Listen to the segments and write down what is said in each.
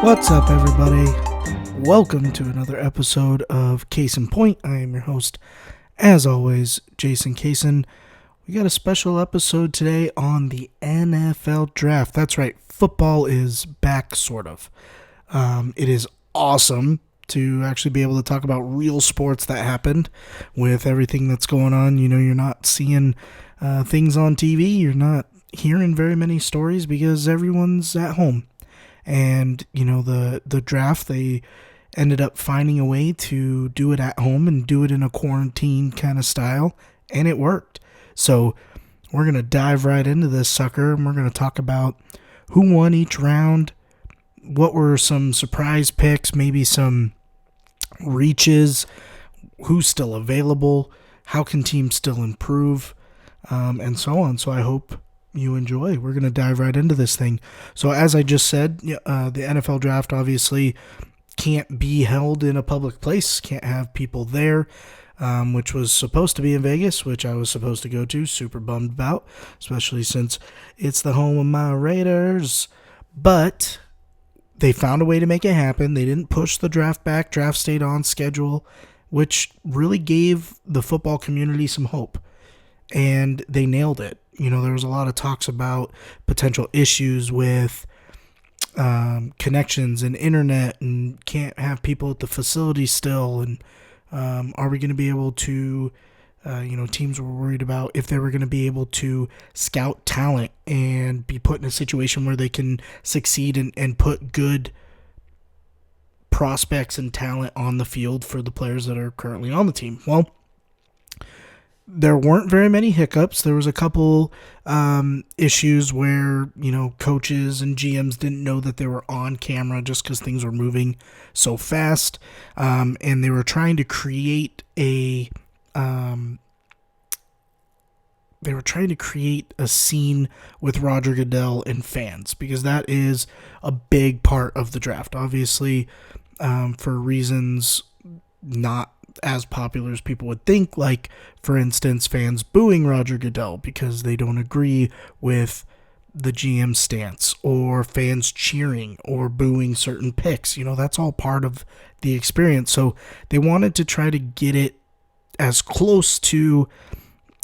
What's up, everybody? Welcome to another episode of CasonPoint. I am your host, as always, Jason Cason. We got a special episode today on the NFL draft. That's right, football is back, sort of. It is awesome to actually be able to talk about real sports that happened with everything that's going on. You know, you're not seeing things on TV. You're not hearing very many stories because everyone's at home. And, you know, the draft, they ended up finding a way to do it at home and do it in a quarantine kind of style, and it worked. So we're going to dive right into this sucker, and we're going to talk about who won each round, what were some surprise picks, maybe some reaches, who's still available, how can teams still improve, and so on. So I hope you enjoy. We're going to dive right into this thing. So as I just said, the NFL draft obviously can't be held in a public place, can't have people there, which was supposed to be in Vegas, which I was supposed to go to. Super bummed about, especially since it's the home of my Raiders. But they found a way to make it happen. They didn't push the draft back. Draft stayed on schedule, which really gave the football community some hope. And they nailed it. You know, there was a lot of talks about potential issues with connections and internet, and can't have people at the facility still. And are we going to be able to, teams were worried about if they were going to be able to scout talent and be put in a situation where they can succeed and put good prospects and talent on the field for the players that are currently on the team. Well, there weren't very many hiccups. There was a couple issues where, you know, coaches and GMs didn't know that they were on camera just because things were moving so fast, and they were trying to create a scene with Roger Goodell and fans, because that is a big part of the draft. Obviously, for reasons not as popular as people would think, like, for instance, fans booing Roger Goodell because they don't agree with the GM stance, or fans cheering or booing certain picks. You know, that's all part of the experience. So they wanted to try to get it as close to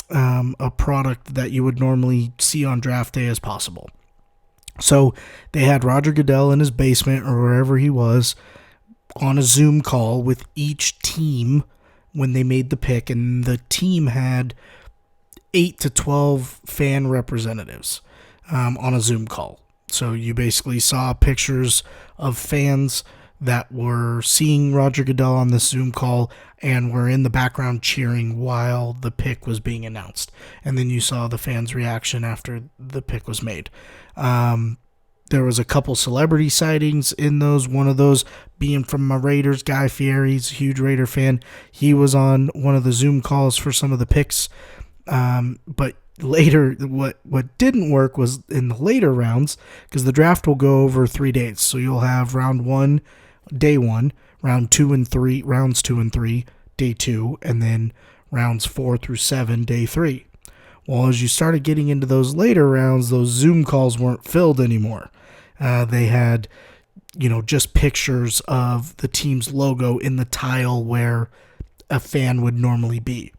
a product that you would normally see on draft day as possible. So they had Roger Goodell in his basement or wherever he was on a Zoom call with each team when they made the pick, and the team had 8 to 12 fan representatives on a Zoom call. So you basically saw pictures of fans that were seeing Roger Goodell on this Zoom call and were in the background cheering while the pick was being announced. And then you saw the fans' reaction after the pick was made. There was a couple celebrity sightings in those. One of those being from my Raiders, Guy Fieri's a huge Raider fan. He was on one of the Zoom calls for some of the picks. But later, what didn't work was in the later rounds, because the draft will go over 3 days. So you'll have round 1, day 1, rounds 2 and 3, day 2, and then rounds 4 through 7, day 3. Well, as you started getting into those later rounds, those Zoom calls weren't filled anymore. They had, just pictures of the team's logo in the tile where a fan would normally be.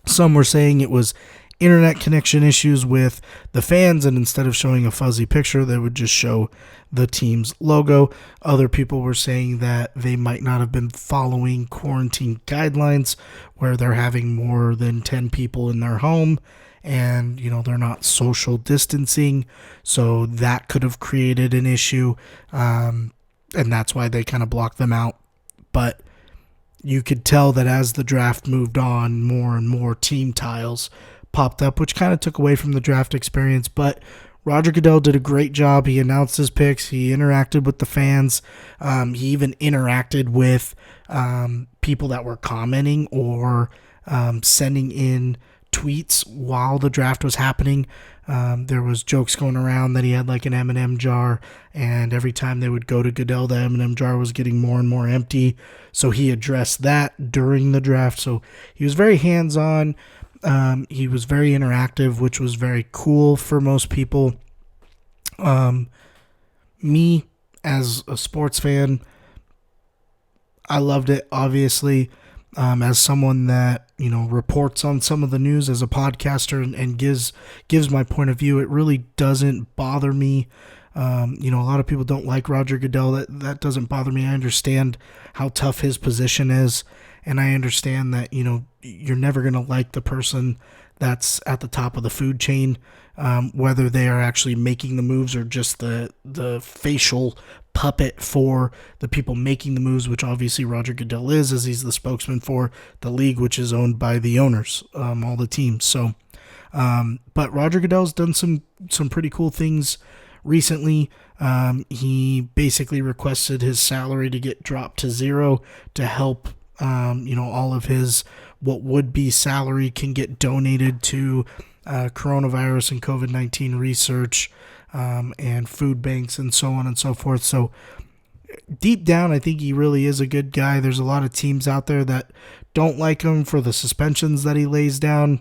Some were saying it was internet connection issues with the fans, and instead of showing a fuzzy picture, they would just show the team's logo. Other people were saying that they might not have been following quarantine guidelines, where they're having more than 10 people in their home, and, they're not social distancing, so that could have created an issue, and that's why they kind of blocked them out. But you could tell that as the draft moved on, more and more team tiles popped up, which kind of took away from the draft experience. But Roger Goodell did a great job. He announced his picks. He interacted with the fans. He even interacted with people that were commenting or sending in tweets while the draft was happening. There was jokes going around that he had like an M&M jar, and every time they would go to Goodell, the M&M jar was getting more and more empty. So he addressed that during the draft. So he was very hands-on. He was very interactive, which was very cool for most people. Me, as a sports fan, I loved it, obviously. As someone that, reports on some of the news as a podcaster and gives my point of view, it really doesn't bother me. A lot of people don't like Roger Goodell. That doesn't bother me. I understand how tough his position is, and I understand that, you're never going to like the person that's at the top of the food chain, whether they are actually making the moves or just the facial puppet for the people making the moves, which obviously Roger Goodell is, as he's the spokesman for the league, which is owned by the owners, all the teams. So, but Roger Goodell's done some pretty cool things recently. He basically requested his salary to get dropped to zero to help, all of his what would be salary can get donated to coronavirus and COVID-19 research, and food banks and so on and so forth. So deep down, I think he really is a good guy. There's a lot of teams out there that don't like him for the suspensions that he lays down.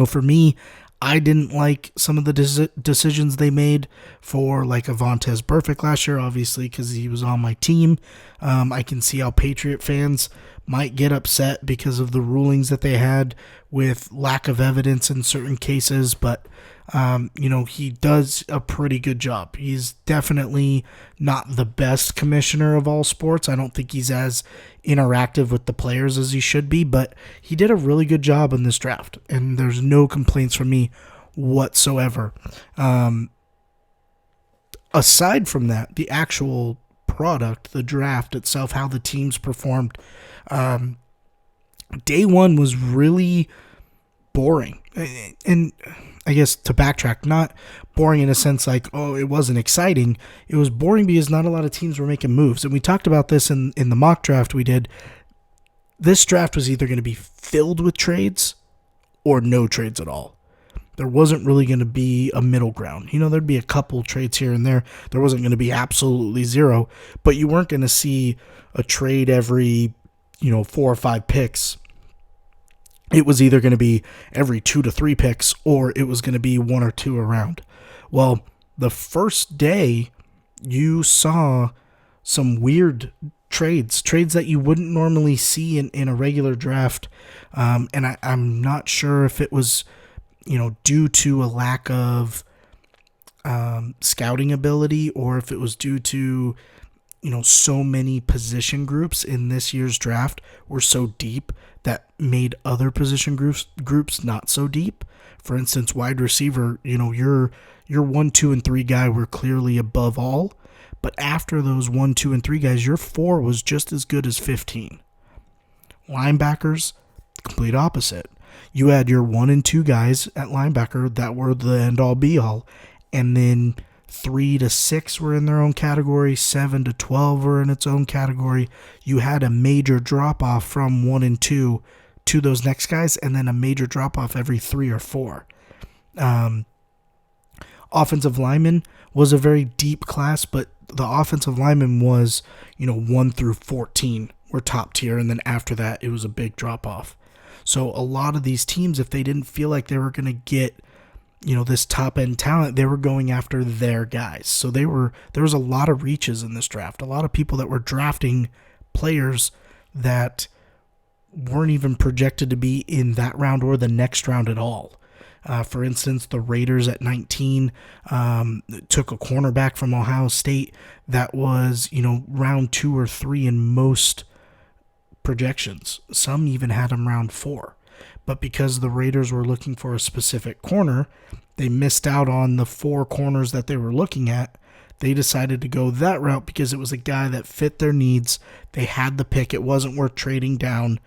For me, I didn't like some of the decisions they made for like Avontes Burfict last year, obviously, because he was on my team. I can see how Patriot fans might get upset because of the rulings that they had with lack of evidence in certain cases, but he does a pretty good job. He's definitely not the best commissioner of all sports. I don't think he's as interactive with the players as he should be, but he did a really good job in this draft, and there's no complaints from me whatsoever. Aside from that, the actual product, the draft itself, how the teams performed, day one was really boring. And I guess to backtrack, not boring in a sense like, oh, it wasn't exciting. It was boring because not a lot of teams were making moves. And we talked about this in the mock draft we did. This draft was either going to be filled with trades or no trades at all. There wasn't really going to be a middle ground. There'd be a couple trades here and there. There wasn't going to be absolutely zero, but you weren't going to see a trade every, 4 or 5 picks. It was either going to be every 2 to 3 picks, or it was going to be 1 or 2 around. Well, the first day you saw some weird trades that you wouldn't normally see in a regular draft. And I'm not sure if it was, due to a lack of scouting ability, or if it was due to, so many position groups in this year's draft were so deep that made other position groups not so deep. For instance, wide receiver, your 1, 2, and 3 guy were clearly above all, but after those 1, 2, and 3 guys, your 4 was just as good as 15. Linebackers, complete opposite. You had your 1 and 2 guys at linebacker that were the end-all be-all, and then 3 to 6 were in their own category, 7 to 12 were in its own category. You had a major drop-off from 1 and 2 to those next guys, and then a major drop-off every 3 or 4. Offensive lineman was a very deep class, but the offensive lineman was, 1 through 14 were top tier, and then after that, it was a big drop-off. So a lot of these teams, if they didn't feel like they were going to get this top-end talent, they were going after their guys. So there was a lot of reaches in this draft. A lot of people that were drafting players that weren't even projected to be in that round or the next round at all. For instance, the Raiders at 19 took a cornerback from Ohio State that was, round 2 or 3 in most projections. Some even had him round 4. But because the Raiders were looking for a specific corner, they missed out on the 4 corners that they were looking at. They decided to go that route because it was a guy that fit their needs. They had the pick. It wasn't worth trading down.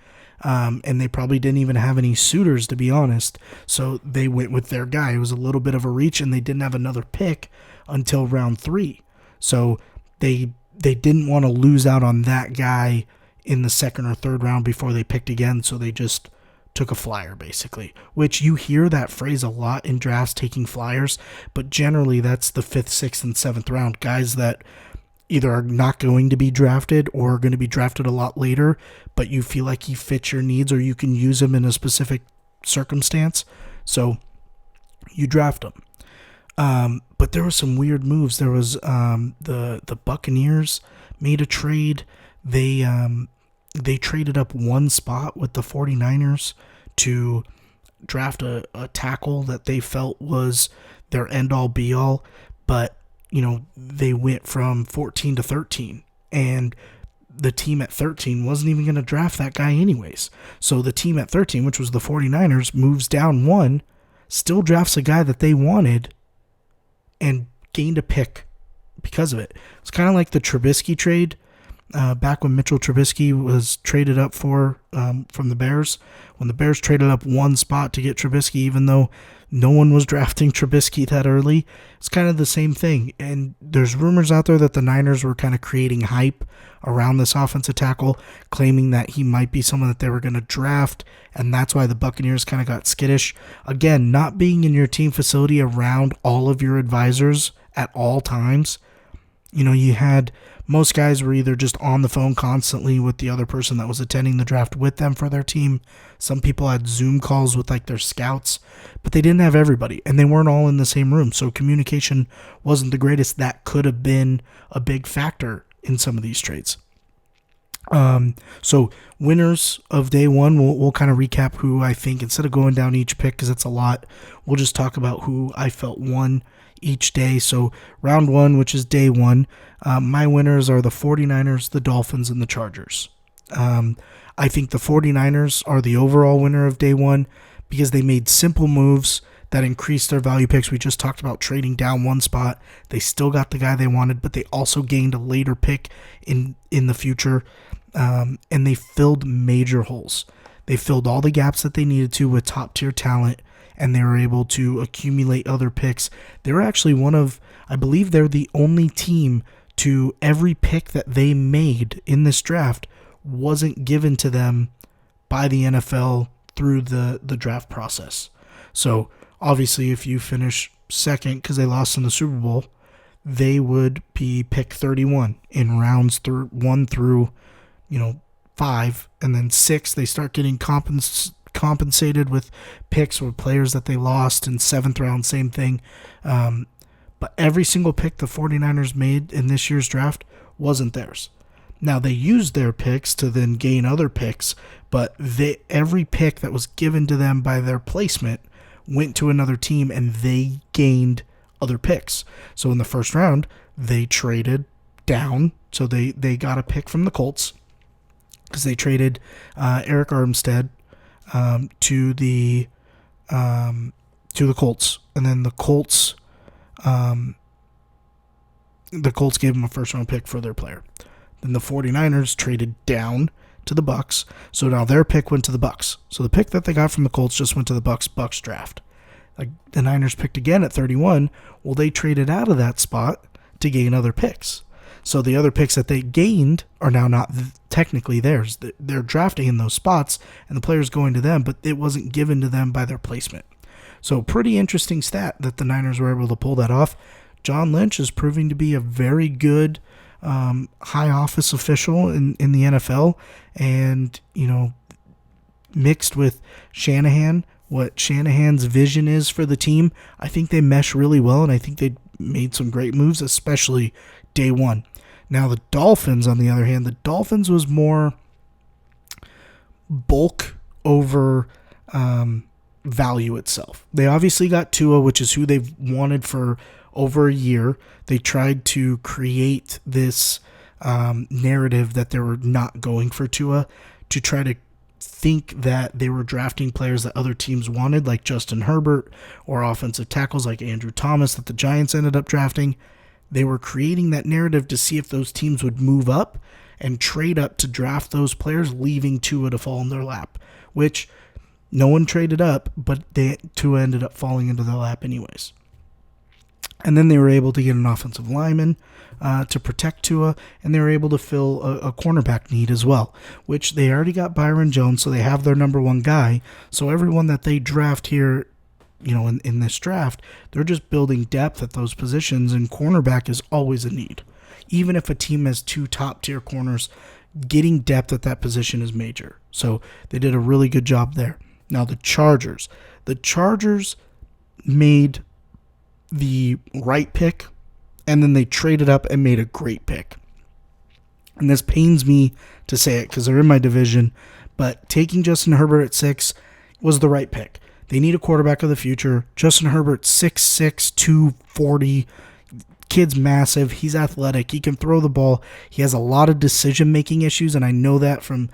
And they probably didn't even have any suitors, to be honest. So they went with their guy. It was a little bit of a reach, and they didn't have another pick until round 3. So they didn't want to lose out on that guy in the 2nd or 3rd round before they picked again. So they just took a flyer, basically, which you hear that phrase a lot in drafts, taking flyers, but generally that's the 5th, 6th, and 7th round. Guys that either are not going to be drafted or are going to be drafted a lot later, but you feel like he fits your needs or you can use him in a specific circumstance, so you draft him. But there was some weird moves. There was the Buccaneers made a trade. They traded up one spot with the 49ers to draft a tackle that they felt was their end all be all. But, they went from 14 to 13. And the team at 13 wasn't even going to draft that guy anyways. So the team at 13, which was the 49ers, moves down one, still drafts a guy that they wanted, and gained a pick because of it. It's kind of like the Trubisky trade back when Mitchell Trubisky was traded up from the Bears. When the Bears traded up one spot to get Trubisky, even though no one was drafting Trubisky that early, it's kind of the same thing. And there's rumors out there that the Niners were kind of creating hype around this offensive tackle, claiming that he might be someone that they were going to draft, and that's why the Buccaneers kind of got skittish. Again, not being in your team facility around all of your advisors at all times. You had most guys were either just on the phone constantly with the other person that was attending the draft with them for their team. Some people had Zoom calls with their scouts, but they didn't have everybody, and they weren't all in the same room, so communication wasn't the greatest. That could have been a big factor in some of these trades. So winners of day one, we'll kind of recap who I think, instead of going down each pick because it's a lot, we'll just talk about who I felt won each day. So round one, which is day one, my winners are the 49ers, the Dolphins, and the Chargers. I think the 49ers are the overall winner of day one because they made simple moves that increased their value picks. We just talked about trading down one spot. They still got the guy they wanted, but they also gained a later pick in the future, and they filled major holes. They filled all the gaps that they needed to with top-tier talent, and they were able to accumulate other picks. They were actually I believe they're the only team to every pick that they made in this draft wasn't given to them by the NFL through the draft process. So obviously, if you finish second because they lost in the Super Bowl, they would be pick 31 in rounds 1 through 5, and then 6 they start getting compensated with picks with players that they lost in 7th round, same thing. But every single pick the 49ers made in this year's draft wasn't theirs. Now, they used their picks to then gain other picks, but every pick that was given to them by their placement went to another team, and they gained other picks. So in the first round, they traded down. So they got a pick from the Colts because they traded Eric Armstead to the Colts, and then the Colts gave them a first round pick for their player. Then the 49ers traded down to the Bucks, so now their pick went to the Bucks. So the pick that they got from the Colts just went to the Bucks draft. The Niners picked again at 31. Well, they traded out of that spot to gain other picks. So the other picks that they gained are now not technically theirs. They're drafting in those spots, and the players going to them, but it wasn't given to them by their placement. So pretty interesting stat that the Niners were able to pull that off. John Lynch is proving to be a very good high office official in the NFL, and mixed with Shanahan, what Shanahan's vision is for the team, I think they mesh really well, and I think they made some great moves, especially day one. Now the Dolphins, on the other hand, the Dolphins was more bulk over value itself. They obviously got Tua, which is who they've wanted for over a year. They tried to create this narrative that they were not going for Tua to try to think that they were drafting players that other teams wanted, like Justin Herbert, or offensive tackles like Andrew Thomas that the Giants ended up drafting. They were creating that narrative to see if those teams would move up and trade up to draft those players, leaving Tua to fall in their lap, which no one traded up, but Tua ended up falling into their lap anyways. And then they were able to get an offensive lineman to protect Tua, and they were able to fill a cornerback need as well, which they already got Byron Jones, so they have their number one guy. So everyone that they draft here, in this draft, they're just building depth at those positions, and cornerback is always a need. Even if a team has 2 top-tier corners, getting depth at that position is major. So they did a really good job there. Now the Chargers. The Chargers made the right pick, and then they traded up and made a great pick. And this pains me to say it because they're in my division, but taking Justin Herbert at 6 was the right pick. They need a quarterback of the future. Justin Herbert, 6'6", 240. Kid's massive. He's athletic. He can throw the ball. He has a lot of decision-making issues, and I know that from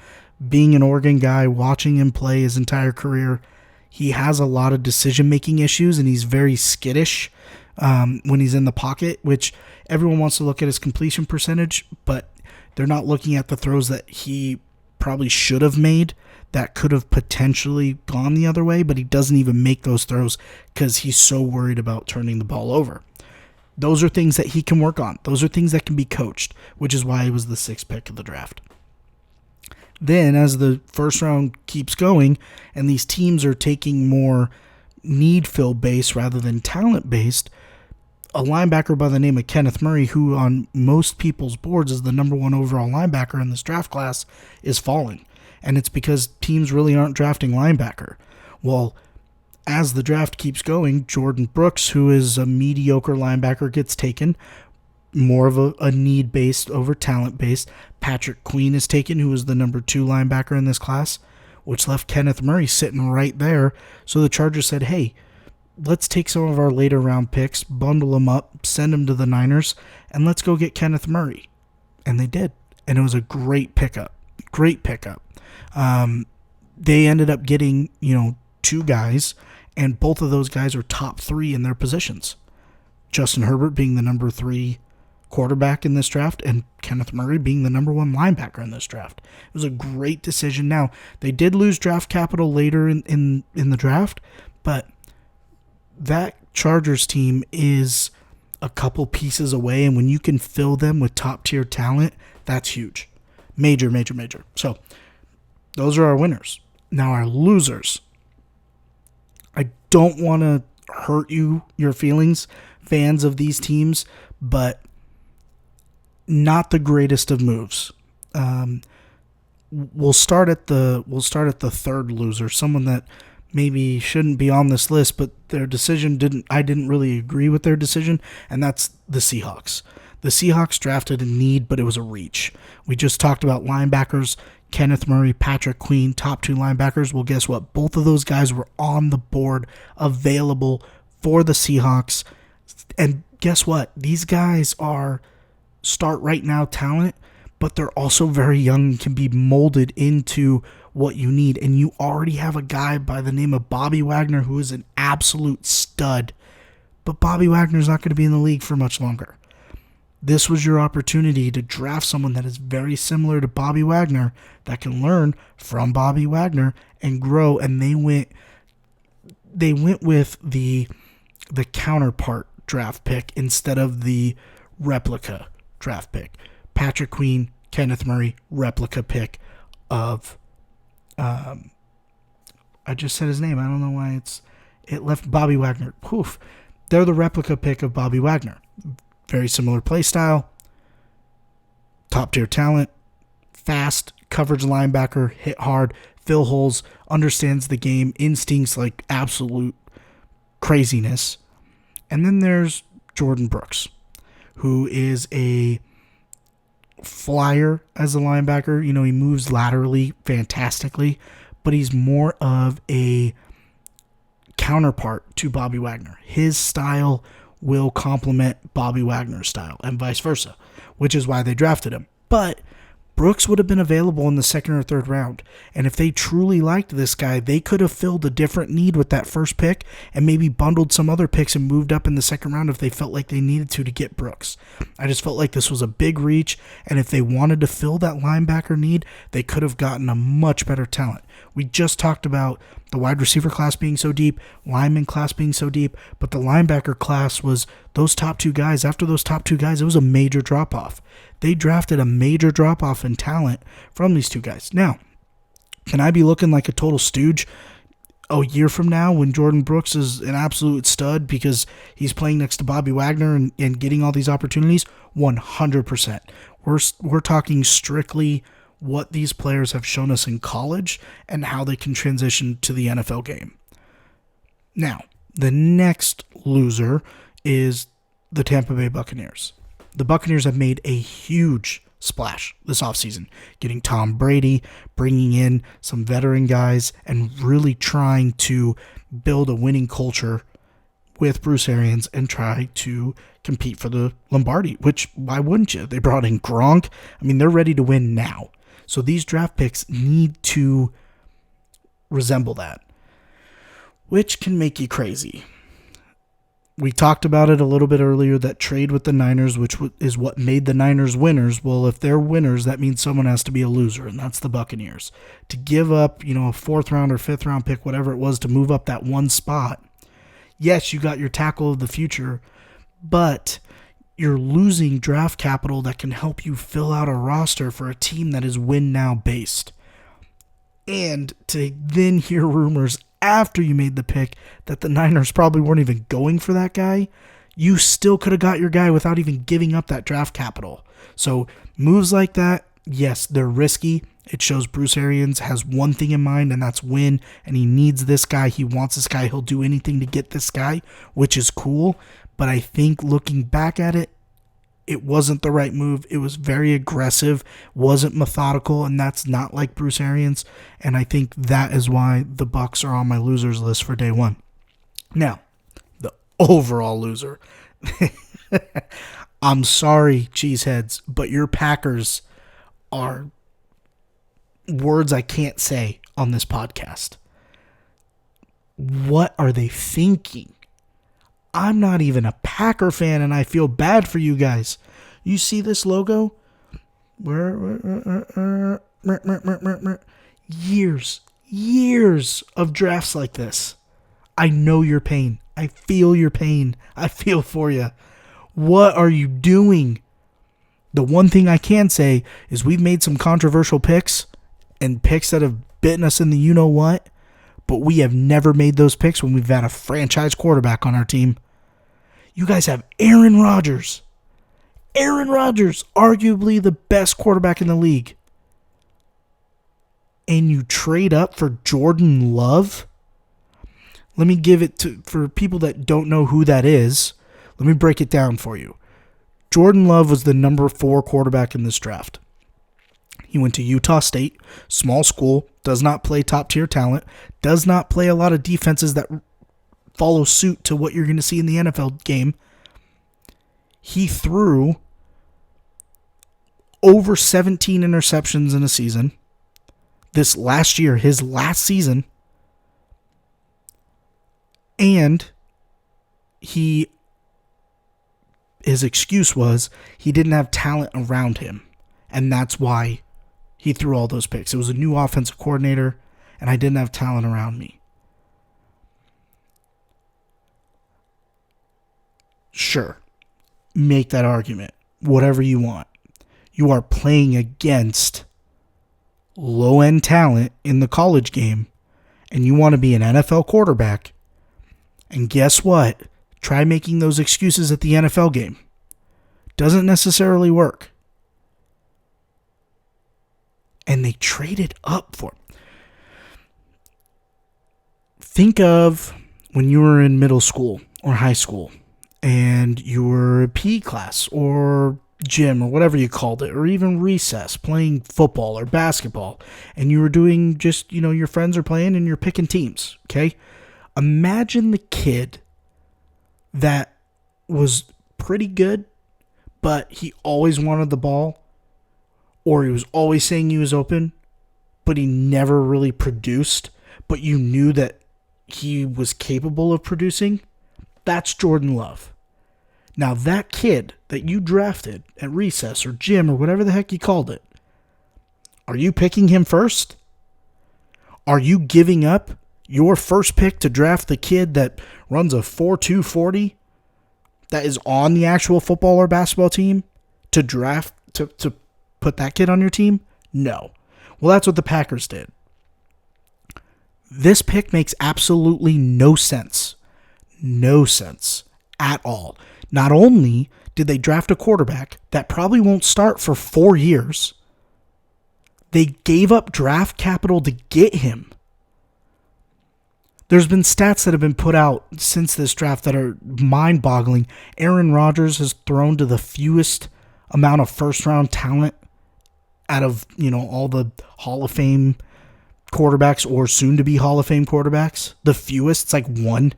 being an Oregon guy, watching him play his entire career. He has a lot of decision-making issues, and he's very skittish when he's in the pocket, which everyone wants to look at his completion percentage, but they're not looking at the throws that he probably should have made that could have potentially gone the other way, but he doesn't even make those throws because he's so worried about turning the ball over. Those are things that he can work on. Those are things that can be coached, which is why he was the 6th pick of the draft. Then, as the first round keeps going, and these teams are taking more need-fill based rather than talent-based, a linebacker by the name of Kenneth Murray, who on most people's boards is the number 1 overall linebacker in this draft class, is falling. And it's because teams really aren't drafting linebacker. Well, as the draft keeps going, Jordan Brooks, who is a mediocre linebacker, gets taken. More of a need-based over talent-based. Patrick Queen is taken, who was the number 2 linebacker in this class, which left Kenneth Murray sitting right there. So the Chargers said, hey, let's take some of our later round picks, bundle them up, send them to the Niners, and let's go get Kenneth Murray. And they did. And it was a great pickup. Great pickup. They ended up getting, 2 guys, and both of those guys are top 3 in their positions. Justin Herbert being the number 3 quarterback in this draft, and Kenneth Murray being the number 1 linebacker in this draft. It was a great decision. Now, they did lose draft capital later in the draft, but that Chargers team is a couple pieces away, and when you can fill them with top-tier talent, that's huge. Major, major, major. So, those are our winners. Now, our losers. I don't want to hurt your feelings, fans of these teams, but not the greatest of moves. We'll start at the third loser, someone that maybe shouldn't be on this list, but their decision I didn't really agree with their decision, and that's the Seahawks. The Seahawks drafted a need, but it was a reach. We just talked about linebackers, Kenneth Murray, Patrick Queen, top 2 linebackers. Well, guess what? Both of those guys were on the board, available for the Seahawks. And guess what? These guys are start right now talent, but they're also very young and can be molded into what you need. And you already have a guy by the name of Bobby Wagner who is an absolute stud. But Bobby Wagner's not going to be in the league for much longer. This was your opportunity to draft someone that is very similar to Bobby Wagner that can learn from Bobby Wagner and grow. And they went with the counterpart draft pick instead of the replica draft pick. Patrick Queen, Kenneth Murray, replica pick of I just said his name. I don't know why it left Bobby Wagner. Poof. They're the replica pick of Bobby Wagner. Very similar play style, top-tier talent, fast, coverage linebacker, hit hard, fill holes, understands the game, instincts like absolute craziness. And then there's Jordan Brooks, who is a flyer as a linebacker. He moves laterally fantastically, but he's more of a counterpart to Bobby Wagner. His style will complement Bobby Wagner's style and vice versa, which is why they drafted him. But Brooks would have been available in the 2nd or 3rd round. And if they truly liked this guy, they could have filled a different need with that first pick and maybe bundled some other picks and moved up in the 2nd round if they felt like they needed to get Brooks. I just felt like this was a big reach, and if they wanted to fill that linebacker need, they could have gotten a much better talent. We just talked about the wide receiver class being so deep, lineman class being so deep, but the linebacker class was those top 2 guys. After those top 2 guys, it was a major drop-off. They drafted a major drop-off in talent from these 2 guys. Now, can I be looking like a total stooge a year from now when Jordan Brooks is an absolute stud because he's playing next to Bobby Wagner and getting all these opportunities? 100%. We're talking strictly what these players have shown us in college and how they can transition to the NFL game. Now, the next loser is the Tampa Bay Buccaneers. The Buccaneers have made a huge splash this offseason, getting Tom Brady, bringing in some veteran guys, and really trying to build a winning culture with Bruce Arians and try to compete for the Lombardi, which why wouldn't you? They brought in Gronk. I mean, they're ready to win now. So these draft picks need to resemble that, which can make you crazy. We talked about it a little bit earlier, that trade with the Niners, which is what made the Niners winners. Well, if they're winners, that means someone has to be a loser, and that's the Buccaneers. To give up, a fourth round or fifth round pick, whatever it was, to move up that one spot. Yes, you got your tackle of the future, but you're losing draft capital that can help you fill out a roster for a team that is win now based. And to then hear rumors after you made the pick that the Niners probably weren't even going for that guy, you still could have got your guy without even giving up that draft capital. So moves like that, yes, they're risky. It shows Bruce Arians has one thing in mind, and that's win, and he needs this guy. He wants this guy. He'll do anything to get this guy, which is cool. But I think looking back at it, it wasn't the right move. It was very aggressive, wasn't methodical, and that's not like Bruce Arians. And I think that is why the Bucs are on my losers list for day one. Now, the overall loser. I'm sorry, cheeseheads, but your Packers are words I can't say on this podcast. What are they thinking? I'm not even a Packer fan, and I feel bad for you guys. You see this logo? Years of drafts like this. I know your pain. I feel your pain. I feel for you. What are you doing? The one thing I can say is we've made some controversial picks and picks that have bitten us in the you-know-what, but we have never made those picks when we've had a franchise quarterback on our team. You guys have Aaron Rodgers. Aaron Rodgers, arguably the best quarterback in the league. And you trade up for Jordan Love? Let me give it to, for people that don't know who that is, let me break it down for you. Jordan Love was the number 4 quarterback in this draft. He went to Utah State, small school, does not play top-tier talent, does not play a lot of defenses that follow suit to what you're going to see in the NFL game. He threw over 17 interceptions in a season. This last year, his last season. And his excuse was he didn't have talent around him. And that's why he threw all those picks. It was a new offensive coordinator, and I didn't have talent around me. Sure, make that argument, whatever you want. You are playing against low-end talent in the college game, and you want to be an NFL quarterback. And guess what? Try making those excuses at the NFL game. Doesn't necessarily work. And they traded up for him. Think of when you were in middle school or high school and you were a PE class or gym or whatever you called it, or even recess, playing football or basketball, and you were doing just, your friends are playing and you're picking teams, okay? Imagine the kid that was pretty good, but he always wanted the ball, or he was always saying he was open, but he never really produced, but you knew that he was capable of producing. That's Jordan Love. Now that kid that you drafted at recess or gym or whatever the heck you called it, are you picking him first? Are you giving up your first pick to draft the kid that runs a 4.2 40 that is on the actual football or basketball team to draft, to put that kid on your team? No. Well, that's what the Packers did. This pick makes absolutely no sense. No sense at all. Not only did they draft a quarterback that probably won't start for 4 years, they gave up draft capital to get him. There's been stats that have been put out since this draft that are mind-boggling. Aaron Rodgers has thrown to the fewest amount of first-round talent out of, all the Hall of Fame quarterbacks or soon-to-be Hall of Fame quarterbacks. The fewest, it's like one.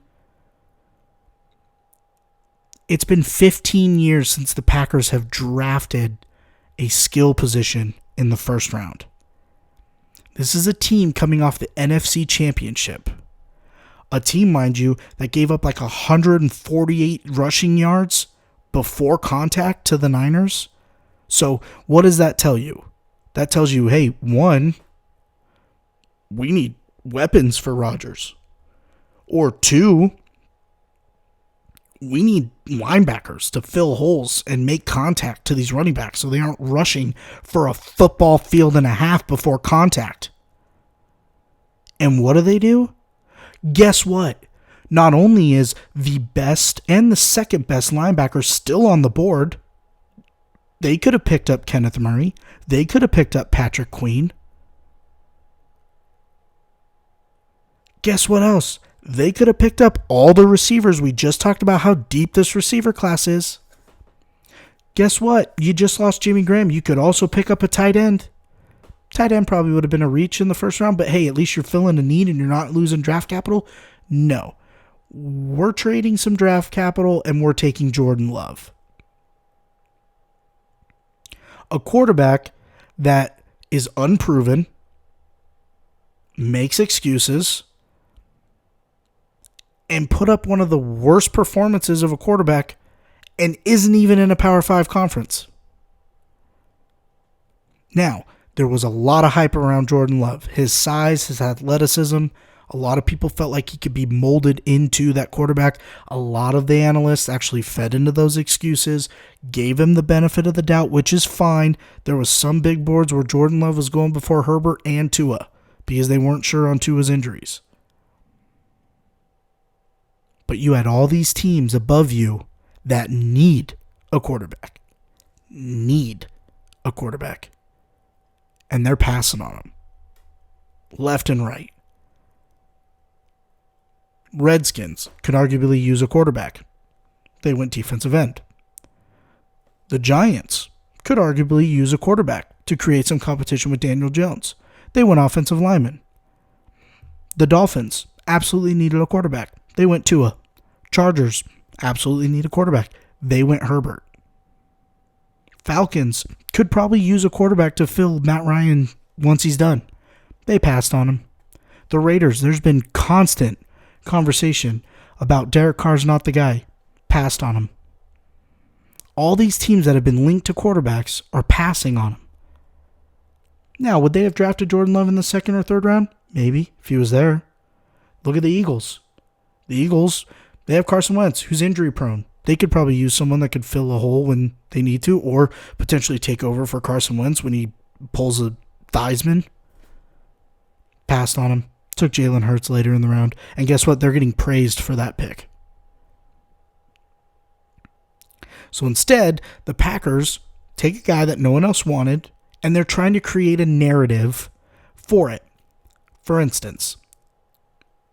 It's been 15 years since the Packers have drafted a skill position in the first round. This is a team coming off the NFC Championship. A team, mind you, that gave up like 148 rushing yards before contact to the Niners. So what does that tell you? That tells you, hey, one, we need weapons for Rodgers. Or two, we need linebackers to fill holes and make contact to these running backs so they aren't rushing for a football field and a half before contact. And what do? Guess what? Not only is the best and the second best linebacker still on the board, they could have picked up Kenneth Murray. They could have picked up Patrick Queen. Guess what else? They could have picked up all the receivers. We just talked about how deep this receiver class is. Guess what? You just lost Jimmy Graham. You could also pick up a tight end. Tight end probably would have been a reach in the first round, but hey, at least you're filling a need and you're not losing draft capital. No. We're trading some draft capital and we're taking Jordan Love. A quarterback that is unproven, makes excuses, and put up one of the worst performances of a quarterback and isn't even in a Power 5 conference. Now, there was a lot of hype around Jordan Love. His size, his athleticism. A lot of people felt like he could be molded into that quarterback. A lot of the analysts actually fed into those excuses, gave him the benefit of the doubt, which is fine. There was some big boards where Jordan Love was going before Herbert and Tua because they weren't sure on Tua's injuries. But you had all these teams above you that need a quarterback. And they're passing on them. Left and right. Redskins could arguably use a quarterback. They went defensive end. The Giants could arguably use a quarterback to create some competition with Daniel Jones. They went offensive lineman. The Dolphins absolutely needed a quarterback. They went Tua. Chargers absolutely need a quarterback. They went Herbert. Falcons could probably use a quarterback to fill Matt Ryan once he's done. They passed on him. The Raiders, there's been constant conversation about Derek Carr's not the guy. Passed on him. All these teams that have been linked to quarterbacks are passing on him. Now, would they have drafted Jordan Love in the second or third round? Maybe, if he was there. Look at the Eagles. The Eagles, they have Carson Wentz, who's injury prone. They could probably use someone that could fill a hole when they need to, or potentially take over for Carson Wentz when he pulls a Theismann. Passed on him. Took Jalen Hurts later in the round. And guess what? They're getting praised for that pick. So instead, the Packers take a guy that no one else wanted, and they're trying to create a narrative for it. For instance,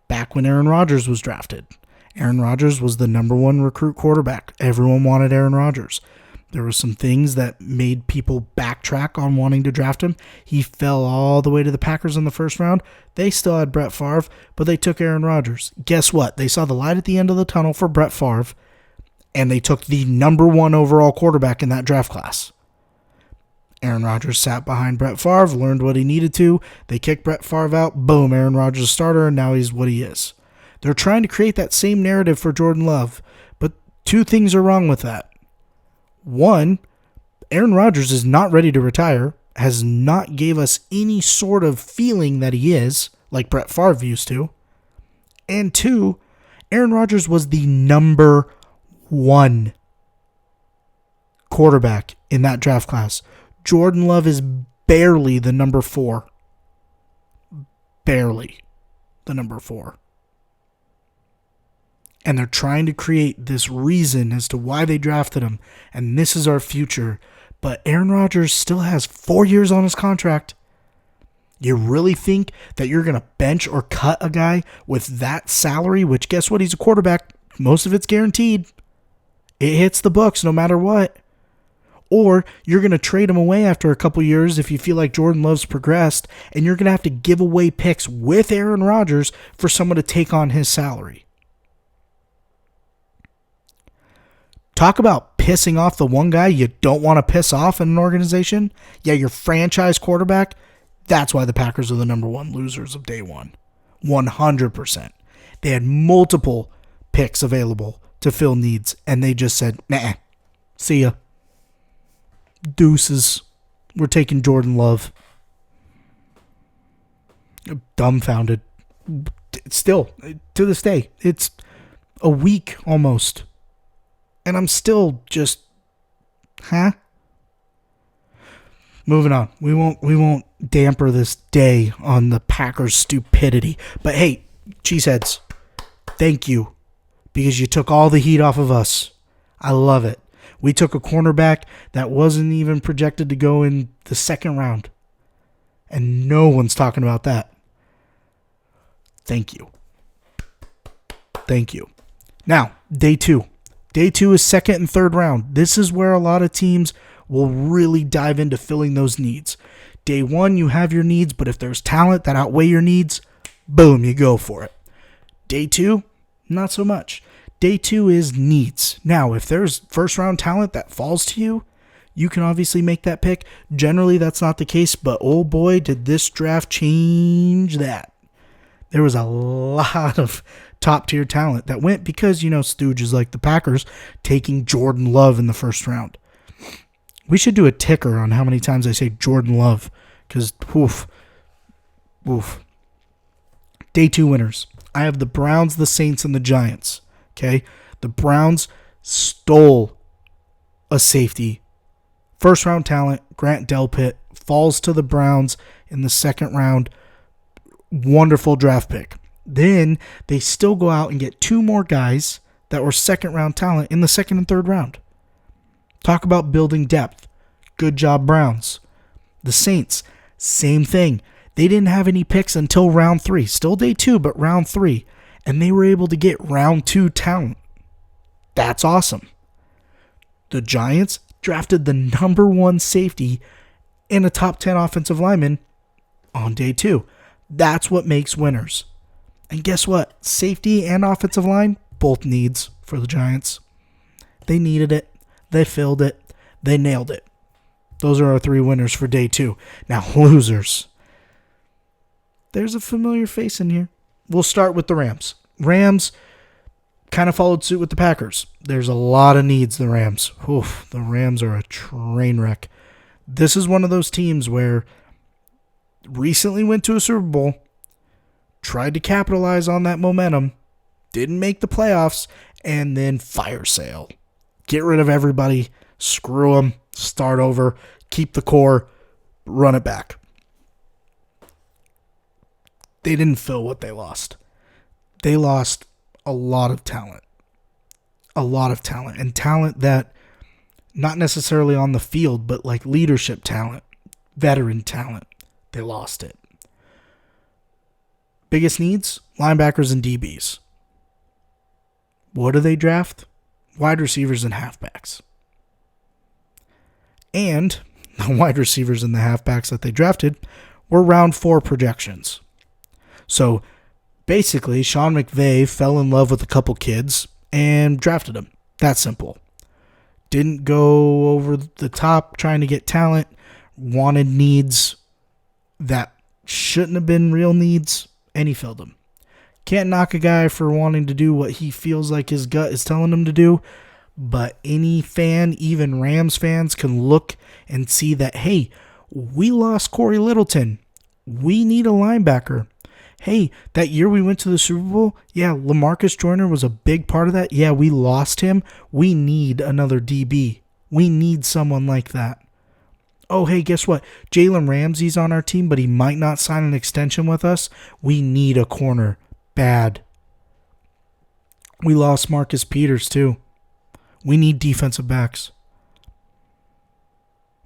back when Aaron Rodgers was drafted, Aaron Rodgers was the number one recruit quarterback. Everyone wanted Aaron Rodgers. There were some things that made people backtrack on wanting to draft him. He fell all the way to the Packers in the first round. They still had Brett Favre, but they took Aaron Rodgers. Guess what? They saw the light at the end of the tunnel for Brett Favre, and they took the number one overall quarterback in that draft class. Aaron Rodgers sat behind Brett Favre, learned what he needed to. They kicked Brett Favre out. Boom, Aaron Rodgers is starter, and now he's what he is. They're trying to create that same narrative for Jordan Love, but two things are wrong with that. One, Aaron Rodgers is not ready to retire, has not gave us any sort of feeling that he is, like Brett Favre used to. And two, Aaron Rodgers was the number one quarterback in that draft class. Jordan Love is barely the number 4. Barely the number 4. And they're trying to create this reason as to why they drafted him. And this is our future. But Aaron Rodgers still has 4 years on his contract. You really think that you're going to bench or cut a guy with that salary, which guess what? He's a quarterback. Most of it's guaranteed. It hits the books no matter what. Or you're going to trade him away after a couple years if you feel like Jordan Love's progressed, and you're going to have to give away picks with Aaron Rodgers for someone to take on his salary. Talk about pissing off the one guy you don't want to piss off in an organization. Yeah, your franchise quarterback. That's why the Packers are the number one losers of day one. 100%. They had multiple picks available to fill needs, and they just said, nah, see ya. Deuces. We're taking Jordan Love. Dumbfounded. Still, to this day, it's a week almost. And I'm still just, huh? Moving on. We won't damper this day on the Packers' stupidity. But hey, cheeseheads, thank you. Because you took all the heat off of us. I love it. We took a cornerback that wasn't even projected to go in the second round. And no one's talking about that. Thank you. Thank you. Now, day two. Day two is second and third round. This is where a lot of teams will really dive into filling those needs. Day one, you have your needs, but if there's talent that outweigh your needs, boom, you go for it. Day two, not so much. Day two is needs. Now, if there's first-round talent that falls to you, you can obviously make that pick. Generally, that's not the case, but oh boy, did this draft change that. There was a lot of top-tier talent that went because, stooges like the Packers taking Jordan Love in the first round. We should do a ticker on how many times I say Jordan Love because, woof. Day two winners. I have the Browns, the Saints, and the Giants. Okay, the Browns stole a safety. First round talent, Grant Delpit, falls to the Browns in the second round. Wonderful draft pick. Then they still go out and get two more guys that were second round talent in the second and third round. Talk about building depth. Good job, Browns. The Saints, same thing. They didn't have any picks until round 3. Still day 2, but round 3. And they were able to get round 2 talent. That's awesome. The Giants drafted the number 1 safety and a top 10 offensive lineman on day 2. That's what makes winners. And guess what? Safety and offensive line, both needs for the Giants. They needed it. They filled it. They nailed it. Those are our 3 winners for day 2. Now, losers. There's a familiar face in here. We'll start with the Rams. Rams kind of followed suit with the Packers. There's a lot of needs, the Rams. Oof, the Rams are a train wreck. This is one of those teams where recently went to a Super Bowl, tried to capitalize on that momentum, didn't make the playoffs, and then fire sale. Get rid of everybody, screw them, start over, keep the core, run it back. They didn't fill what they lost. They lost a lot of talent. A lot of talent. And talent that, not necessarily on the field, but like leadership talent, veteran talent. They lost it. Biggest needs? Linebackers and DBs. What do they draft? Wide receivers and halfbacks. And the wide receivers and the halfbacks that they drafted were round 4 projections. So basically, Sean McVay fell in love with a couple kids and drafted them. That simple. Didn't go over the top trying to get talent. Wanted needs that shouldn't have been real needs, and he filled them. Can't knock a guy for wanting to do what he feels like his gut is telling him to do, but any fan, even Rams fans, can look and see that, hey, we lost Corey Littleton. We need a linebacker. Hey, that year we went to the Super Bowl, yeah, LaMarcus Joyner was a big part of that. Yeah, we lost him. We need another DB. We need someone like that. Oh, hey, guess what? Jalen Ramsey's on our team, but he might not sign an extension with us. We need a corner. Bad. We lost Marcus Peters, too. We need defensive backs.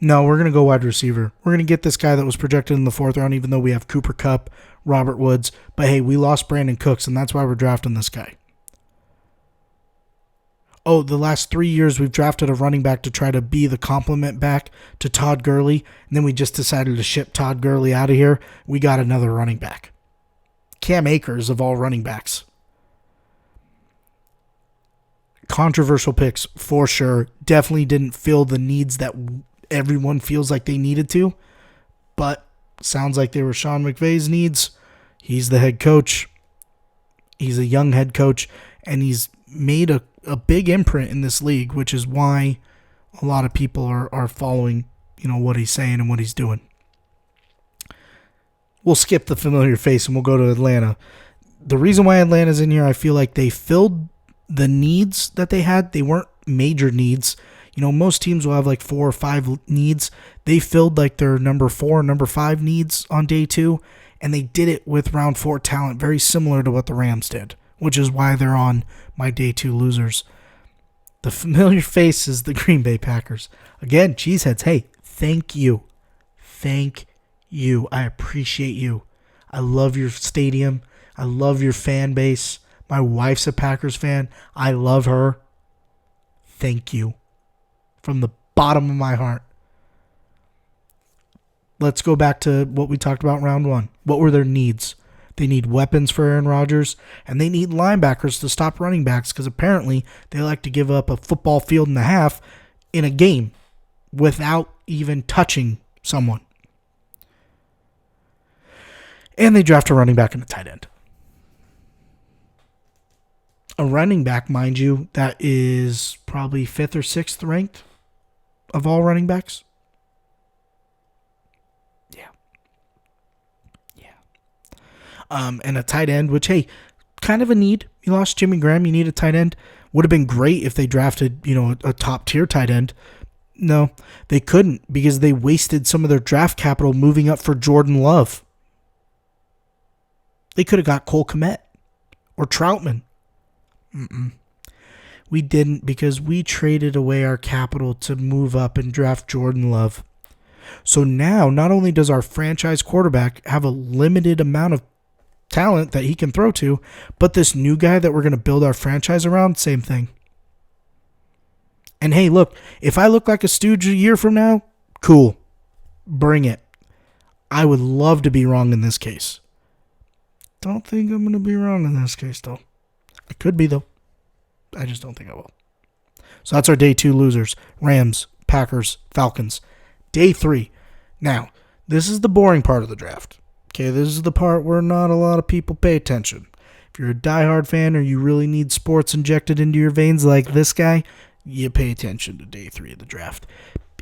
No, we're going to go wide receiver. We're going to get this guy that was projected in the 4th round, even though we have Cooper Kupp, Robert Woods. But hey, we lost Brandon Cooks, and that's why we're drafting this guy. Oh, the last 3 years we've drafted a running back to try to be the complement back to Todd Gurley, and then we just decided to ship Todd Gurley out of here. We got another running back. Cam Akers of all running backs. Controversial picks for sure. Definitely didn't fill the needs that everyone feels like they needed to, but sounds like they were Sean McVay's needs. He's the head coach. He's a young head coach, and he's made a big imprint in this league, which is why a lot of people are following, what he's saying and what he's doing. We'll skip the familiar face and we'll go to Atlanta. The reason why Atlanta's in here, I feel like they filled the needs that they had. They weren't major needs. Most teams will have like 4 or 5 needs. They filled like their number 4, number 5 needs on day 2, and they did it with round 4 talent, very similar to what the Rams did, which is why they're on my day 2 losers. The familiar face is the Green Bay Packers. Again, cheeseheads, hey, thank you. Thank you. I appreciate you. I love your stadium. I love your fan base. My wife's a Packers fan. I love her. Thank you. From the bottom of my heart. Let's go back to what we talked about in round 1. What were their needs? They need weapons for Aaron Rodgers, and they need linebackers to stop running backs because apparently they like to give up a football field and a half in a game without even touching someone. And they draft a running back and a tight end. A running back, mind you, that is probably 5th or 6th ranked of all running backs. And a tight end, which, hey, kind of a need. You lost Jimmy Graham, you need a tight end. Would have been great if they drafted, a top-tier tight end. No, they couldn't because they wasted some of their draft capital moving up for Jordan Love. They could have got Cole Kmet or Troutman. We didn't because we traded away our capital to move up and draft Jordan Love. So now, not only does our franchise quarterback have a limited amount of talent that he can throw to, but this new guy that we're going to build our franchise around, same thing. And hey, look, if I look like a stooge a year from now, cool. Bring it. I would love to be wrong in this case. Don't think I'm going to be wrong in this case, though. I could be, though. I just don't think I will. So that's our day 2 losers. Rams, Packers, Falcons. Day 3. Now, this is the boring part of the draft. Okay, this is the part where not a lot of people pay attention. If you're a diehard fan or you really need sports injected into your veins like this guy, you pay attention to day 3 of the draft.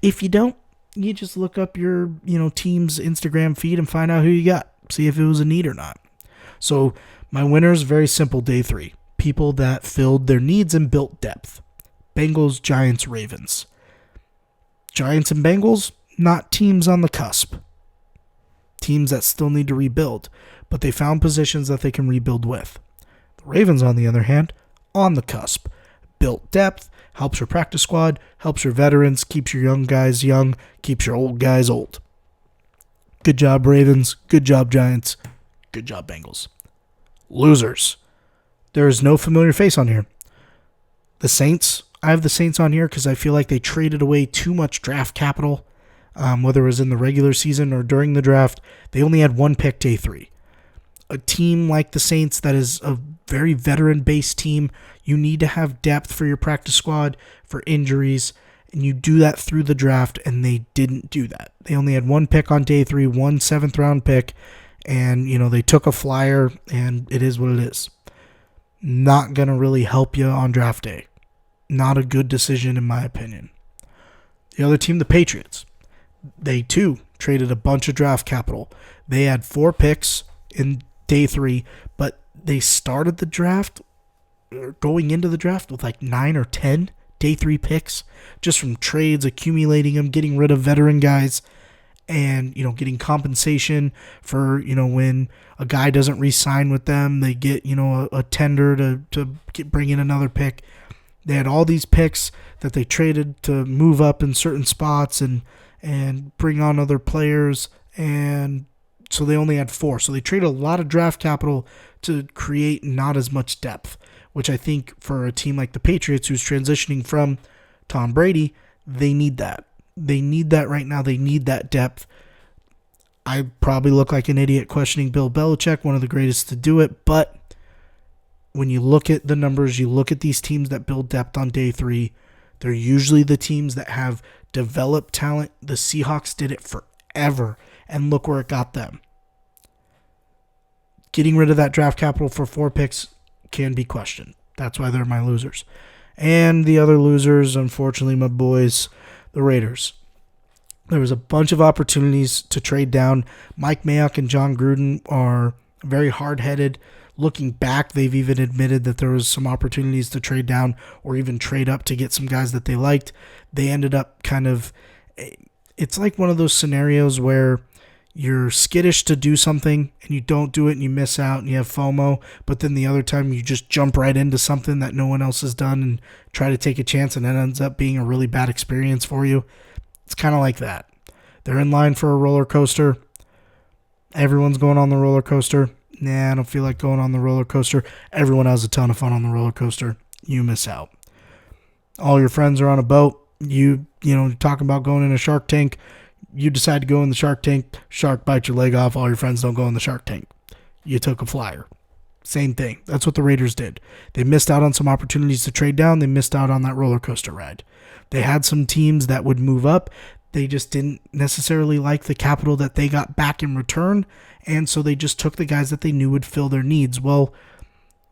If you don't, you just look up your, team's Instagram feed and find out who you got. See if it was a need or not. So my winner is very simple, day 3. People that filled their needs and built depth. Bengals, Giants, Ravens. Giants and Bengals, not teams on the cusp. Teams that still need to rebuild, but they found positions that they can rebuild with. The Ravens, on the other hand, on the cusp. Built depth, helps your practice squad, helps your veterans, keeps your young guys young, keeps your old guys old. Good job, Ravens. Good job, Giants. Good job, Bengals. Losers. There is no familiar face on here. The Saints. I have the Saints on here because I feel like they traded away too much draft capital. Whether it was in the regular season or during the draft, they only had 1 pick day 3. A team like the Saints that is a very veteran-based team, you need to have depth for your practice squad, for injuries, and you do that through the draft, and they didn't do that. They only had 1 pick on day 3, 1 7th-round pick, and, they took a flyer, and it is what it is. Not going to really help you on draft day. Not a good decision, in my opinion. The other team, the Patriots. They, too, traded a bunch of draft capital. They had 4 picks in day 3, but they started the draft, going into the draft, with like 9 or 10 day 3 picks, just from trades, accumulating them, getting rid of veteran guys, and, getting compensation for, when a guy doesn't re-sign with them, they get, a tender to bring in another pick. They had all these picks that they traded to move up in certain spots and and bring on other players, and so they only had 4. So they traded a lot of draft capital to create not as much depth, which I think for a team like the Patriots, who's transitioning from Tom Brady, they need that. They need that right now. They need that depth. I probably look like an idiot questioning Bill Belichick, one of the greatest to do it, but when you look at the numbers, you look at these teams that build depth on day 3, they're usually the teams that have developed talent. The Seahawks did it forever, and look where it got them. Getting rid of that draft capital for 4 picks can be questioned. That's why they're my losers. And the other losers, unfortunately, my boys, the Raiders. There was a bunch of opportunities to trade down. Mike Mayock and John Gruden are very hard-headed. Looking back, they've even admitted that there was some opportunities to trade down or even trade up to get some guys that they liked. They ended up it's like one of those scenarios where you're skittish to do something and you don't do it and you miss out and you have FOMO, but then the other time you just jump right into something that no one else has done and try to take a chance, and it ends up being a really bad experience for you. It's kind of like that. They're in line for a roller coaster. Everyone's going on the roller coaster. Nah, I don't feel like going on the roller coaster. Everyone has a ton of fun on the roller coaster. You miss out. All your friends are on a boat. You talking about going in a shark tank. You decide to go in the shark tank. Shark bites your leg off. All your friends don't go in the shark tank. You took a flyer. Same thing. That's what the Raiders did. They missed out on some opportunities to trade down. They missed out on that roller coaster ride. They had some teams that would move up. They just didn't necessarily like the capital that they got back in return, and so they just took the guys that they knew would fill their needs. Well,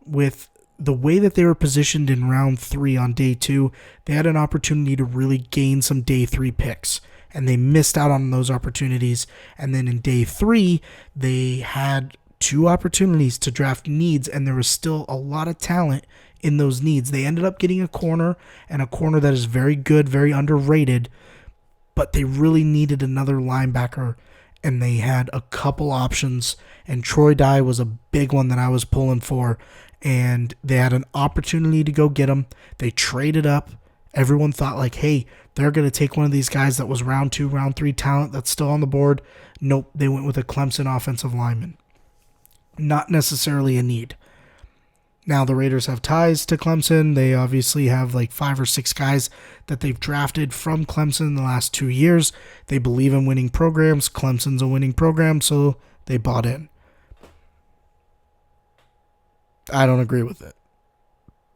with the way that they were positioned in round 3 on day 2, they had an opportunity to really gain some day 3 picks, and they missed out on those opportunities. And then in day 3, they had 2 opportunities to draft needs, and there was still a lot of talent in those needs. They ended up getting a corner, and a corner that is very good, very underrated, but they really needed another linebacker, and they had a couple options, and Troy Dye was a big one that I was pulling for, and they had an opportunity to go get him. They traded up. Everyone thought like, hey, they're going to take one of these guys that was round 2, round 3 talent that's still on the board. Nope, they went with a Clemson offensive lineman. Not necessarily a need. Now the Raiders have ties to Clemson. They obviously have like 5 or 6 guys that they've drafted from Clemson in the last 2 years. They believe in winning programs. Clemson's a winning program, so they bought in. I don't agree with it.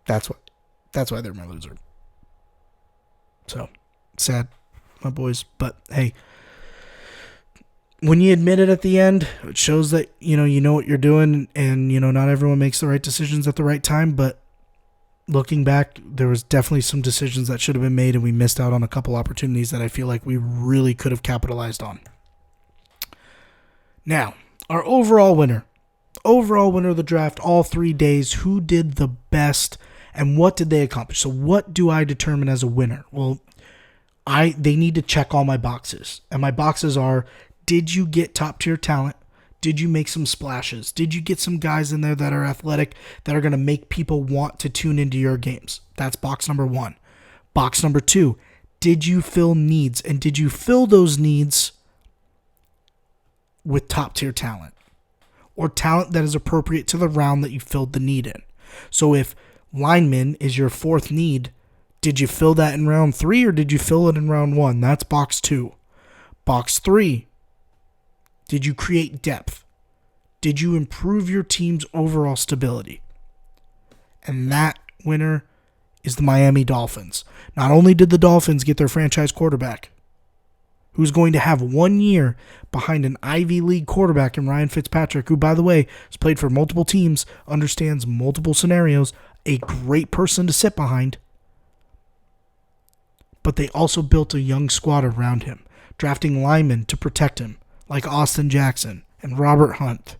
That's why they're my loser. So, sad, my boys. But hey, when you admit it at the end, it shows that you know what you're doing, and not everyone makes the right decisions at the right time. But looking back, there was definitely some decisions that should have been made, and we missed out on a couple opportunities that I feel like we really could have capitalized on. Now, our overall winner of the draft, all 3 days, who did the best and what did they accomplish? So what do I determine as a winner? Well, they need to check all my boxes, and my boxes are: did you get top-tier talent? Did you make some splashes? Did you get some guys in there that are athletic, that are going to make people want to tune into your games? That's box number 1. Box number 2, did you fill needs? And did you fill those needs with top-tier talent? Or talent that is appropriate to the round that you filled the need in? So if lineman is your 4th need, did you fill that in round 3 or did you fill it in round 1? That's box 2. Box 3, did you create depth? Did you improve your team's overall stability? And that winner is the Miami Dolphins. Not only did the Dolphins get their franchise quarterback, who's going to have 1 year behind an Ivy League quarterback in Ryan Fitzpatrick, who, by the way, has played for multiple teams, understands multiple scenarios, a great person to sit behind. But they also built a young squad around him, drafting linemen to protect him, like Austin Jackson and Robert Hunt.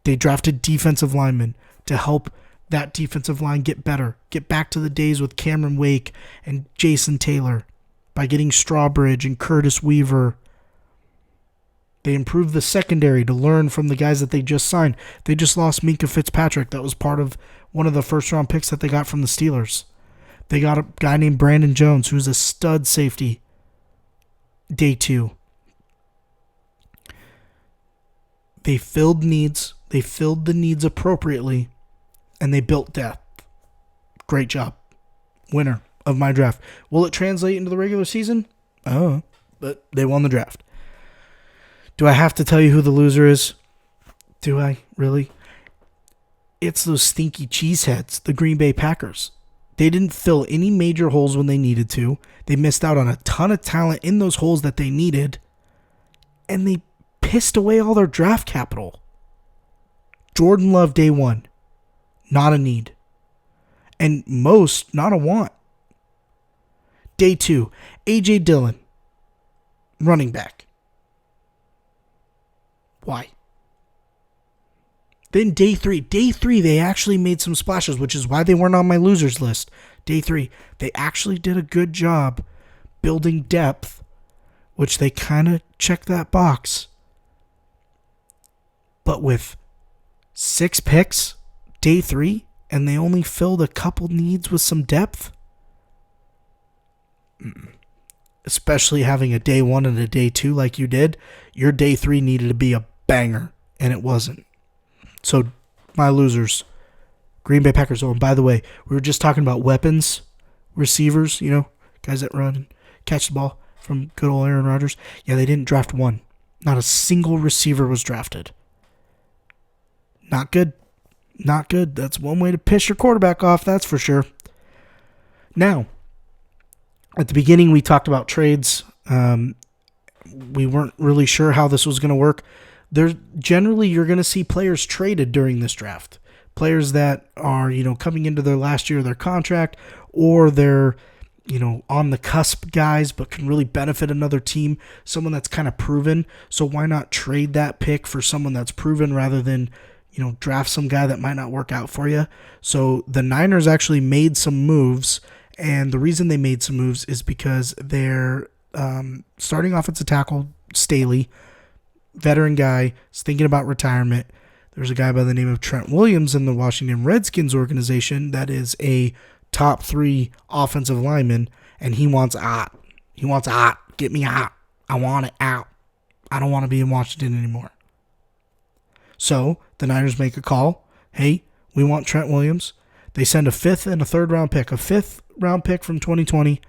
They drafted defensive linemen to help that defensive line get better, get back to the days with Cameron Wake and Jason Taylor by getting Strawbridge and Curtis Weaver. They improved the secondary to learn from the guys that they just signed. They just lost Minkah Fitzpatrick. That was part of one of the first-round picks that they got from the Steelers. They got a guy named Brandon Jones, who's a stud safety. Day 2. They filled needs. They filled the needs appropriately, and they built depth. Great job. Winner of my draft. Will it translate into the regular season? Oh, but they won the draft. Do I have to tell you who the loser is? Do I? Really? It's those stinky cheeseheads, the Green Bay Packers. They didn't fill any major holes when they needed to. They missed out on a ton of talent in those holes that they needed. And they pissed away all their draft capital. Jordan Love day 1. Not a need. And most, not a want. Day 2. A.J. Dillon. Running back. Why? Then day 3. Day 3, they actually made some splashes, which is why they weren't on my losers list. Day 3, they actually did a good job building depth, which they kind of checked that box. But with 6 picks, day 3, and they only filled a couple needs with some depth, especially having a day 1 and a day 2 like you did, your day 3 needed to be a banger, and it wasn't. So, my losers, Green Bay Packers. Oh, and by the way, we were just talking about weapons, receivers, guys that run and catch the ball from good old Aaron Rodgers. Yeah, they didn't draft one. Not a single receiver was drafted. Not good. Not good. That's one way to piss your quarterback off, that's for sure. Now, at the beginning, we talked about trades. We weren't really sure how this was going to work. Generally, you're going to see players traded during this draft. Players that are, coming into their last year of their contract, or they're, on the cusp guys, but can really benefit another team. Someone that's kind of proven. So why not trade that pick for someone that's proven rather than, draft some guy that might not work out for you? So the Niners actually made some moves, and the reason they made some moves is because they're starting offensive tackle Staley, veteran guy, is thinking about retirement. There's a guy by the name of Trent Williams in the Washington Redskins organization that is a top 3 offensive lineman, and he wants out. He wants out. Get me out. I want it out. I don't want to be in Washington anymore. So the Niners make a call. Hey, we want Trent Williams. They send a 5th and a 3rd round pick, a 5th round pick from 2020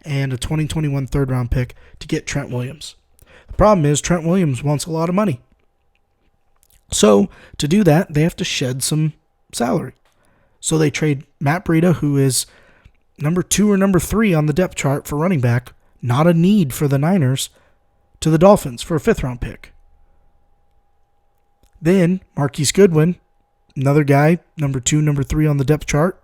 and a 2021 3rd round pick to get Trent Williams. The problem is Trent Williams wants a lot of money. So to do that, they have to shed some salary. So they trade Matt Breida, who is number 2 or number 3 on the depth chart for running back, not a need for the Niners, to the Dolphins for a 5th round pick. Then Marquise Goodwin, another guy, number 2, number 3 on the depth chart,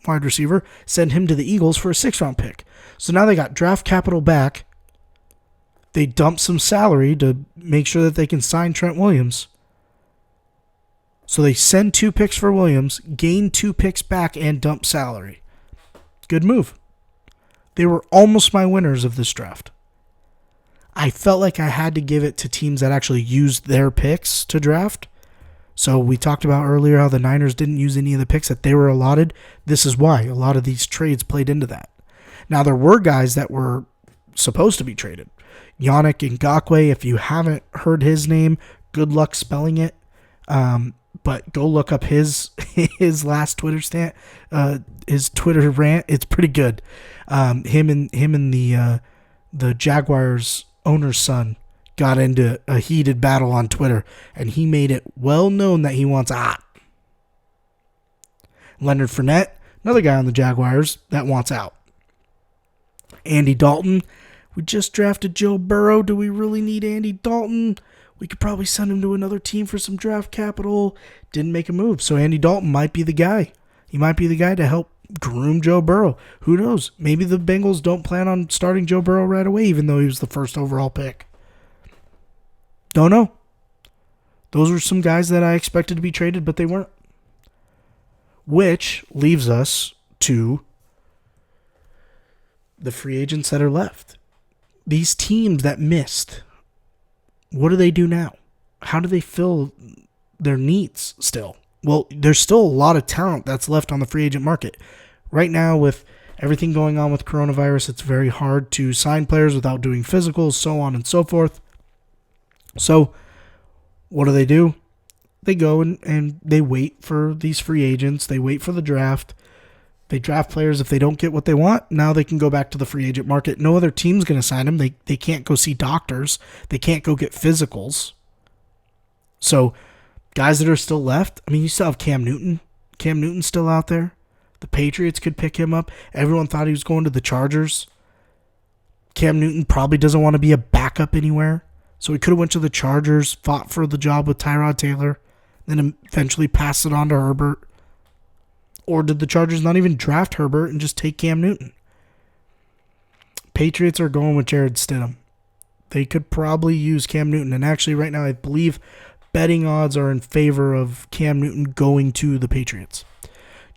wide receiver, send him to the Eagles for a 6th round pick. So now they got draft capital back. They dump some salary to make sure that they can sign Trent Williams. So they send 2 picks for Williams, gain 2 picks back, and dump salary. Good move. They were almost my winners of this draft. I felt like I had to give it to teams that actually used their picks to draft. So we talked about earlier how the Niners didn't use any of the picks that they were allotted. This is why a lot of these trades played into that. Now, there were guys that were supposed to be traded. Yannick Ngakoue, if you haven't heard his name, good luck spelling it. But go look up his last Twitter his Twitter rant. It's pretty good. Him and the Jaguars owner's son got into a heated battle on Twitter, and he made it well known that he wants out. Leonard Fournette, another guy on the Jaguars that wants out. Andy Dalton, we just drafted Joe Burrow. Do we really need Andy Dalton? We could probably send him to another team for some draft capital. Didn't make a move. So Andy Dalton might be the guy. He might be the guy to help groom Joe Burrow. Who knows? Maybe the Bengals don't plan on starting Joe Burrow right away, even though he was the 1st overall pick. Don't know. Those were some guys that I expected to be traded, but they weren't. Which leaves us to the free agents that are left. These teams that missed. What do they do now? How do they fill their needs still? Well, there's still a lot of talent that's left on the free agent market. Right now, with everything going on with coronavirus, it's very hard to sign players without doing physicals, so on and so forth. So what do? They go and they wait for these free agents. They wait for the draft. They draft players. If they don't get what they want, now they can go back to the free agent market. No other team's going to sign them. They can't go see doctors. They can't go get physicals. So guys that are still left, I mean, you still have Cam Newton. Cam Newton's still out there. The Patriots could pick him up. Everyone thought he was going to the Chargers. Cam Newton probably doesn't want to be a backup anywhere. So he could have went to the Chargers, fought for the job with Tyrod Taylor, then eventually passed it on to Herbert. Or did the Chargers not even draft Herbert and just take Cam Newton? Patriots are going with Jared Stidham. They could probably use Cam Newton. And actually right now I believe betting odds are in favor of Cam Newton going to the Patriots.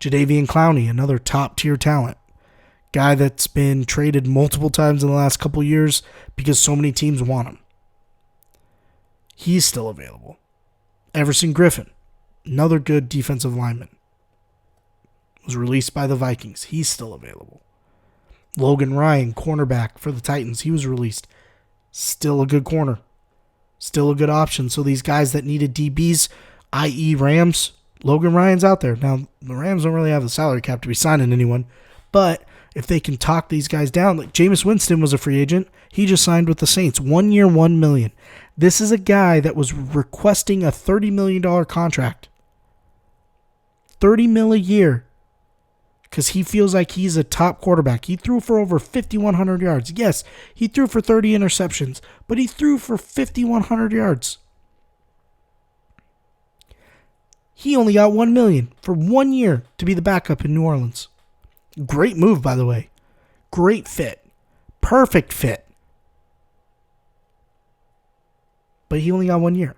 Jadeveon Clowney, another top-tier talent. Guy that's been traded multiple times in the last couple years because so many teams want him. He's still available. Everson Griffin, another good defensive lineman, was released by the Vikings. He's still available. Logan Ryan, cornerback for the Titans, he was released. Still a good corner. Still a good option. So these guys that needed DBs, i.e. Rams, Logan Ryan's out there. Now, the Rams don't really have the salary cap to be signing anyone, but if they can talk these guys down, like Jameis Winston was a free agent. He just signed with the Saints. 1 year, $1 million. This is a guy that was requesting a $30 million contract. $30 million a year. Because he feels like he's a top quarterback. He threw for over 5,100 yards. Yes, he threw for 30 interceptions, but he threw for 5,100 yards. He only got $1 million for 1 year to be the backup in New Orleans. Great move, by the way. Great fit. Perfect fit. But he only got 1 year.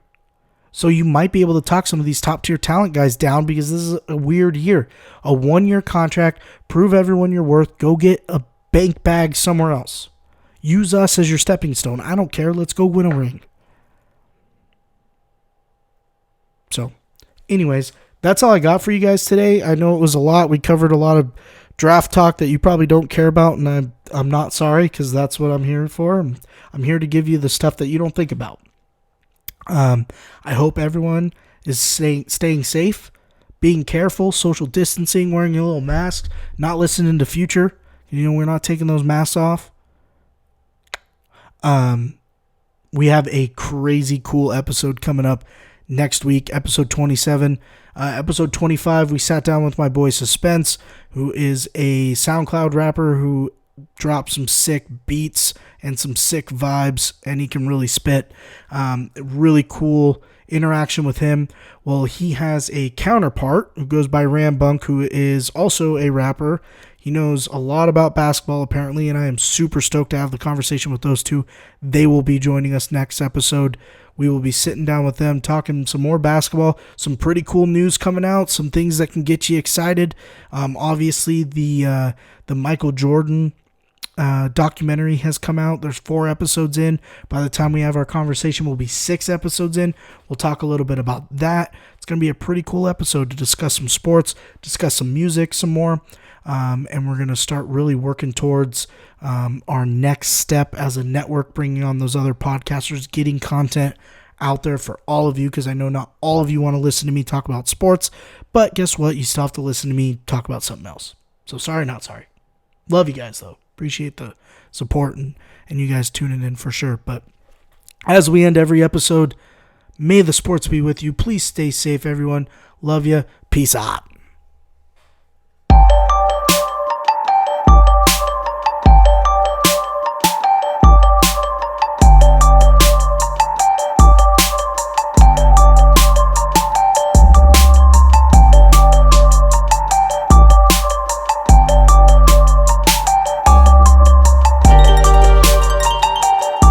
So you might be able to talk some of these top-tier talent guys down because this is a weird year. A 1 year contract. Prove everyone you're worth. Go get a bank bag somewhere else. Use us as your stepping stone. I don't care. Let's go win a ring. So, anyways, that's all I got for you guys today. I know it was a lot. We covered a lot of draft talk that you probably don't care about, and I'm not sorry because that's what I'm here for. I'm here to give you the stuff that you don't think about. I hope everyone is staying safe, being careful, social distancing, wearing a little mask, not listening to Future. You know, we're not taking those masks off. We have a crazy cool episode coming up next week, episode 27. Episode 25, we sat down with my boy Suspense, who is a SoundCloud rapper who drops some sick beats and some sick vibes, and he can really spit. Really cool interaction with him. Well, he has a counterpart who goes by Rambunk, who is also a rapper. He knows a lot about basketball, apparently, and I am super stoked to have the conversation with those two. They will be joining us next episode. We will be sitting down with them, talking some more basketball, some pretty cool news coming out, some things that can get you excited. Obviously, the Michael Jordan documentary has come out. There's 4 episodes in. By the time we have our conversation, we'll be 6 episodes in. We'll talk a little bit about that. It's going to be a pretty cool episode to discuss some sports, discuss some music some more. And we're going to start really working towards our next step as a network, bringing on those other podcasters, getting content out there for all of you, because I know not all of you want to listen to me talk about sports, but guess what? You still have to listen to me talk about something else. So sorry, not sorry. Love you guys, though. Appreciate the support and you guys tuning in for sure. But as we end every episode, may the sports be with you. Please stay safe, everyone. Love you. Peace out.